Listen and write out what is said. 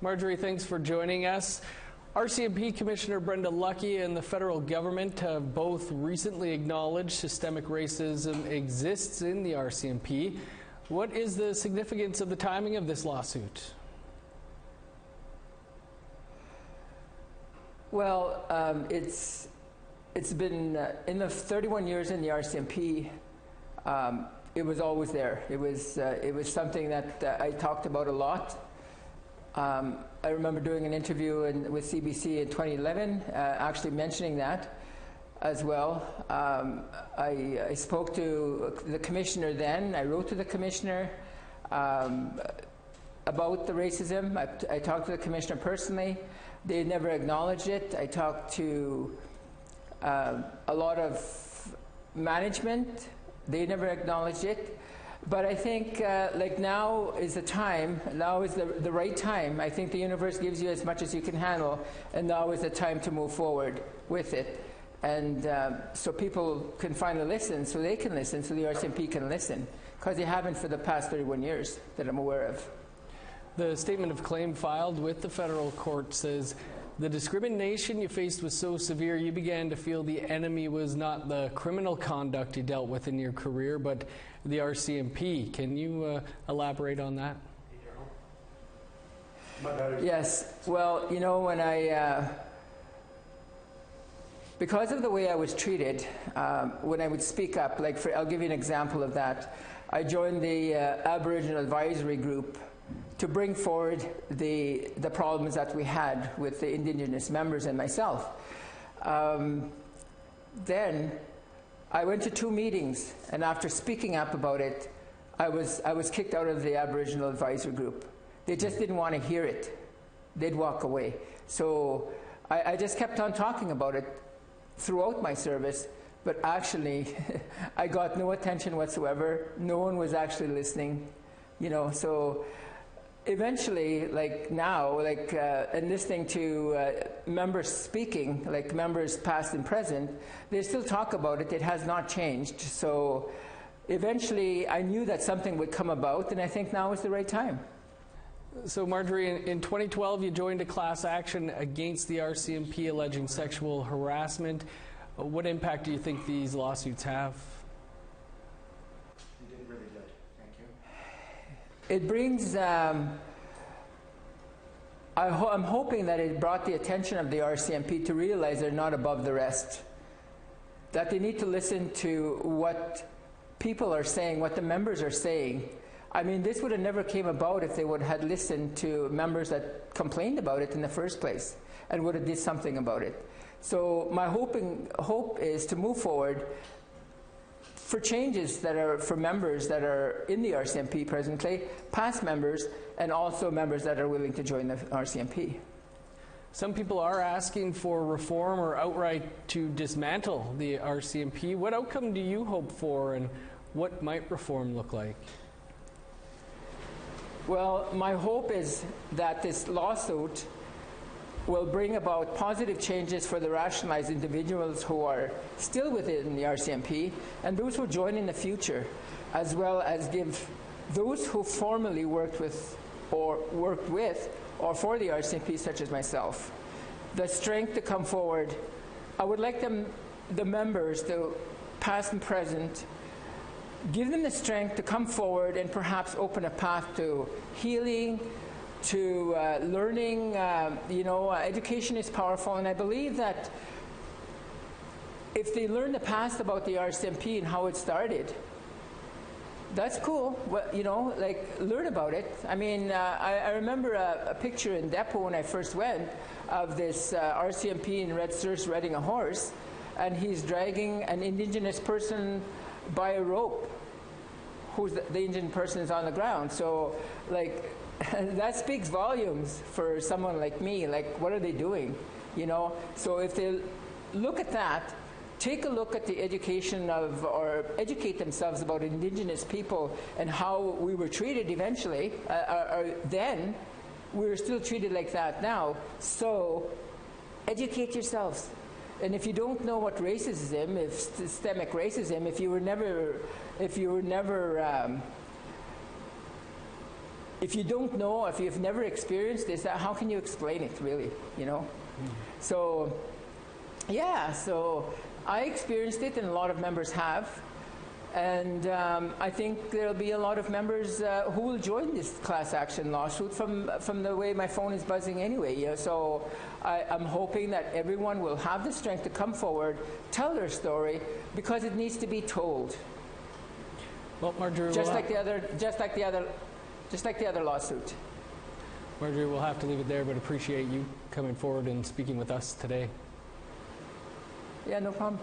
Margorie, thanks for joining us. RCMP Commissioner Brenda Lucki and the federal government have both recently acknowledged systemic racism exists in the RCMP. What is the significance of the timing of this lawsuit? Well, it's been in the 31 years in the RCMP. It was always there. It was something that I talked about a lot. I remember doing an interview with CBC in 2011, actually mentioning that as well. I spoke to the commissioner then. I wrote to the commissioner about the racism. I talked to the commissioner personally. They never acknowledged it. I talked to a lot of management. They never acknowledged it. But I think like now is the time, now is the right time. I think the universe gives you as much as you can handle, and now is the time to move forward with it. And so people can finally listen, so they can listen, so the RCMP can listen, because they haven't for the past 31 years that I'm aware of. The statement of claim filed with the federal court says, the discrimination you faced was so severe you began to feel the enemy was not the criminal conduct you dealt with in your career, but the RCMP. Can you elaborate on that? Yes. Well, you know, when because of the way I was treated, when I would speak up, I'll give you an example of that. I joined the Aboriginal Advisory Group to bring forward the problems that we had with the Indigenous members and myself. Then I went to 2 meetings, and after speaking up about it, I was kicked out of the Aboriginal Advisory Group. They just didn't want to hear it. They'd walk away. So I just kept on talking about it throughout my service, but actually I got no attention whatsoever. No one was actually listening, you know. So eventually, like now, and listening to members speaking, like members past and present, they still talk about it. It has not changed. So eventually I knew that something would come about, and I think now is the right time. So Margorie, in 2012 you joined a class action against the RCMP alleging sexual harassment. What impact do you think these lawsuits have? You did really good. Thank you. It brings, I'm hoping that it brought the attention of the RCMP to realize they're not above the rest. That they need to listen to what people are saying, what the members are saying. I mean, this would have never came about if they would have listened to members that complained about it in the first place and would have did something about it. So my hope is to move forward for changes that are for members that are in the RCMP presently, past members, and also members that are willing to join the RCMP. Some people are asking for reform or outright to dismantle the RCMP. What outcome do you hope for, and what might reform look like? Well, my hope is that this lawsuit will bring about positive changes for the rationalized individuals who are still within the RCMP and those who join in the future, as well as give those who formerly worked with or for the RCMP, such as myself, the strength to come forward. I would like the members, the past and present, give them the strength to come forward and perhaps open a path to healing, to learning. Education is powerful, and I believe that if they learn the past about the RCMP and how it started, that's cool. Well, learn about it. I mean, I remember a picture in Depot when I first went of this RCMP in red shirts riding a horse, and he's dragging an Indigenous person by a rope. Who's the Indian person is on the ground. So, that speaks volumes for someone like me. Like, what are they doing? So if they look at that, take a look at the education or educate themselves about Indigenous people and how we were treated eventually. Then we were still treated like that now. So educate yourselves. And if you don't know what racism, if systemic racism, if you were never if you don't know, if you've never experienced this, how can you explain it, really, you know? So, yeah, so I experienced it, and a lot of members have. And I think there'll be a lot of members who will join this class action lawsuit from the way my phone is buzzing anyway. You know? So I'm hoping that everyone will have the strength to come forward, tell their story, because it needs to be told. Well, Marjorie, just like the other lawsuit. Marjorie, we'll have to leave it there, but appreciate you coming forward and speaking with us today. Yeah, no problem.